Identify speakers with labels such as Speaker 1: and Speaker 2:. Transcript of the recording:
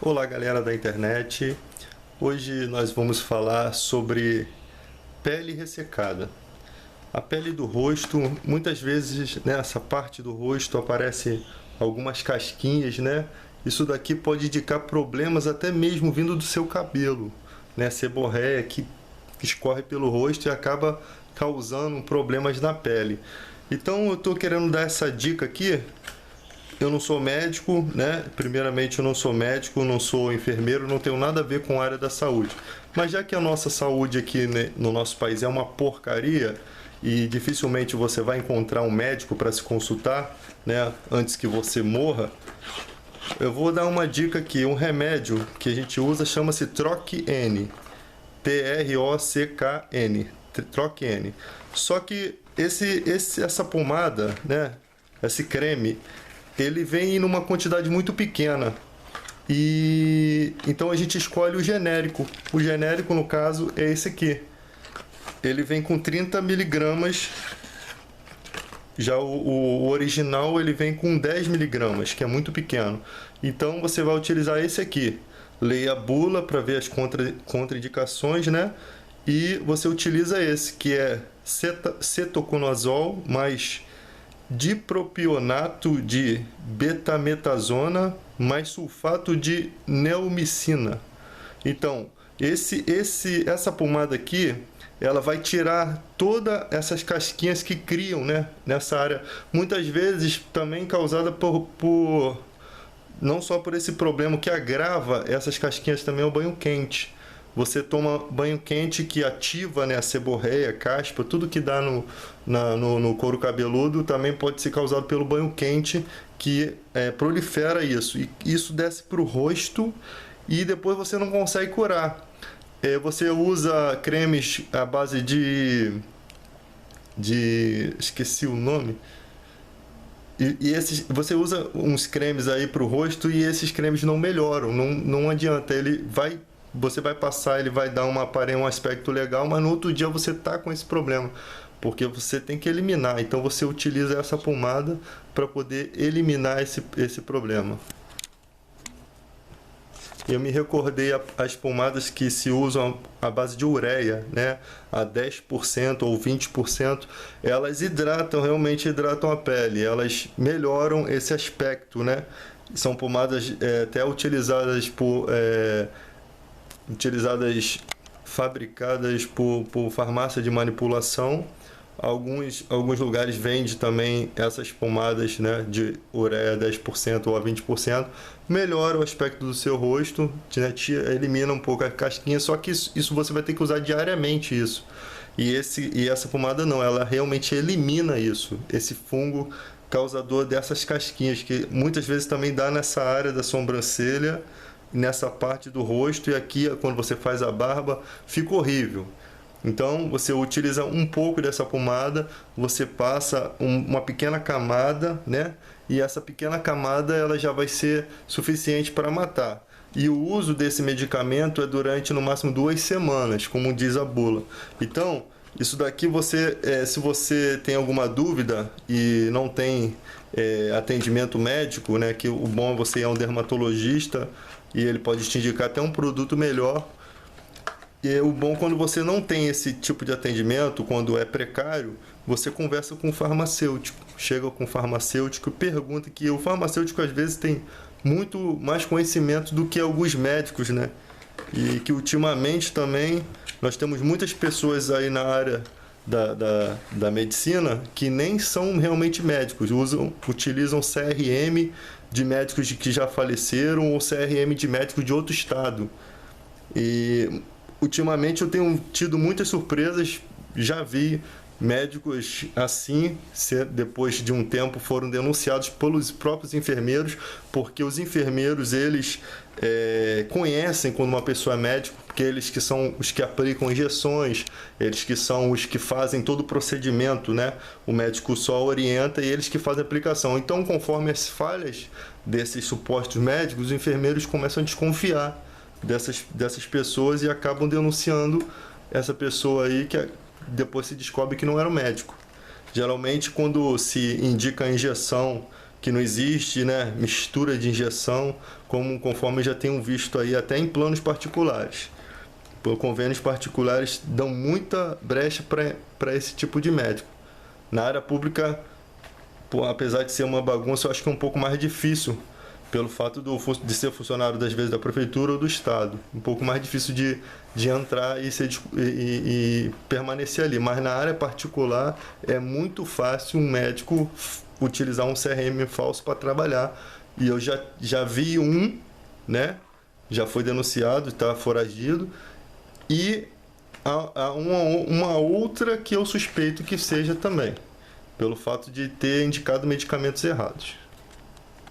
Speaker 1: Olá, galera da internet. Hoje nós vamos falar sobre pele ressecada. A pele do rosto, muitas vezes nessa parte do rosto aparece algumas casquinhas, né? Isso daqui pode indicar problemas até mesmo vindo do seu cabelo, né? Seborréia que escorre pelo rosto e acaba causando problemas na pele. Então eu estou querendo dar essa dica aqui. Eu não sou médico, né? Primeiramente, eu não sou médico, não sou enfermeiro, não tenho nada a ver com a área da saúde. Mas já que a nossa saúde aqui, né, no nosso país é uma porcaria e dificilmente você vai encontrar um médico para se consultar, né, antes que você morra, eu vou dar uma dica aqui. Um remédio que a gente usa chama-se Troc-N. Trockn. Troc-N. Só que essa pomada, né, esse creme, ele vem numa quantidade muito pequena. E então a gente escolhe o genérico. O genérico, no caso, é esse aqui. Ele vem com 30 miligramas. Já o original ele vem com 10 miligramas, que é muito pequeno. Então você vai utilizar esse aqui. Leia a bula para ver as contraindicações, né? E você utiliza esse, que é cetoconazol mais dipropionato de betametasona mais sulfato de neomicina. Então, essa pomada aqui, ela vai tirar todas essas casquinhas que criam, né, nessa área. Muitas vezes também causada por não só por esse problema que agrava essas casquinhas, também é o banho quente. Você toma banho quente que ativa, né, a seborréia, caspa, tudo que dá no couro cabeludo também pode ser causado pelo banho quente, que prolifera isso. E isso desce para o rosto e depois você não consegue curar. Você usa cremes à base esqueci o nome. Você usa uns cremes aí para o rosto e esses cremes não melhoram, não adianta. Você vai passar, ele vai dar um aspecto legal, mas no outro dia você tá com esse problema, porque você tem que eliminar. Então você utiliza essa pomada para poder eliminar esse problema. Eu me recordei as pomadas que se usam à base de ureia, né? A 10% ou 20%, elas realmente hidratam a pele, elas melhoram esse aspecto, né? São pomadas até fabricadas por farmácia de manipulação. Alguns lugares vendem também essas pomadas, né, de ureia 10% ou a 20%. Melhora o aspecto do seu rosto, né, elimina um pouco a casquinha, só que isso você vai ter que usar diariamente isso. E essa pomada não, ela realmente elimina isso, esse fungo causador dessas casquinhas, que muitas vezes também dá nessa área da sobrancelha, nessa parte do rosto, e aqui quando você faz a barba fica horrível. Então você utiliza um pouco dessa pomada, você passa uma pequena camada, né? E essa pequena camada ela já vai ser suficiente para matar. E o uso desse medicamento é durante no máximo 2 semanas, como diz a bula. Então, isso daqui se você tem alguma dúvida e não tem atendimento médico, né? Que o bom é você ir a um dermatologista e ele pode te indicar até um produto melhor. E o bom, quando você não tem esse tipo de atendimento, quando é precário, você conversa com o farmacêutico. Chega com o farmacêutico e pergunta, que o farmacêutico às vezes tem muito mais conhecimento do que alguns médicos, né? E que ultimamente também nós temos muitas pessoas aí na área da medicina que nem são realmente médicos, utilizam CRM de médicos que já faleceram ou CRM de médicos de outro estado. E ultimamente eu tenho tido muitas surpresas, já vi médicos assim, depois de um tempo foram denunciados pelos próprios enfermeiros, porque os enfermeiros eles conhecem quando uma pessoa é médico, porque eles que são os que aplicam injeções, eles que são os que fazem todo o procedimento, né? O médico só orienta e eles que fazem a aplicação. Então, conforme as falhas desses supostos médicos, os enfermeiros começam a desconfiar dessas pessoas e acabam denunciando essa pessoa aí, que depois se descobre que não era um médico. Geralmente, quando se indica a injeção que não existe, né, mistura de injeção, conforme já tenho visto aí até em planos particulares. Convênios particulares dão muita brecha para esse tipo de médico. Na área pública, apesar de ser uma bagunça, eu acho que é um pouco mais difícil, pelo fato de ser funcionário, das vezes, da prefeitura ou do estado. Um pouco mais difícil de entrar e permanecer ali. Mas na área particular, é muito fácil um médico utilizar um CRM falso para trabalhar. E eu já vi né? Já foi denunciado, está foragido. E há uma outra que eu suspeito que seja também, pelo fato de ter indicado medicamentos errados.